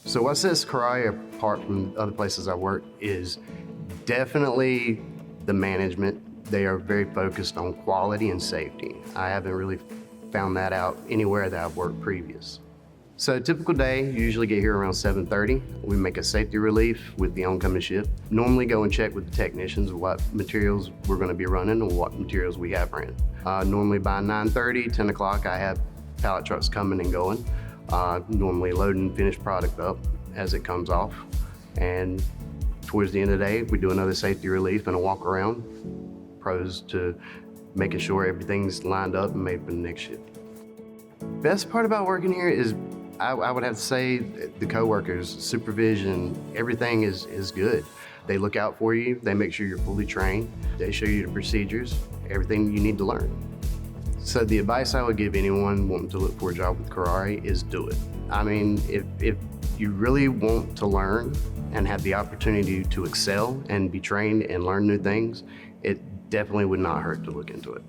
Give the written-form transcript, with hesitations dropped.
So what sets Kuraray apart from other places I work is definitely the management. They are very focused on quality and safety. I haven't really found that out anywhere that I've worked previous. So a typical day, you usually get here around 7:30. We make a safety relief with the oncoming shift. Normally go and check with the technicians what materials we're gonna be running and what materials we have ran. Normally by 9:30, 10 o'clock, I have pallet trucks coming and going. Normally loading finished product up as it comes off. And towards the end of the day, we do another safety relief and a walk around, pros to making sure everything's lined up and made for the next shift. Best part about working here is I would have to say the coworkers, supervision, everything is good. They look out for you, they make sure you're fully trained, they show you the procedures, everything you need to learn. So the advice I would give anyone wanting to look for a job with Kuraray is do it. I mean, if you really want to learn and have the opportunity to excel and be trained and learn new things, it definitely would not hurt to look into it.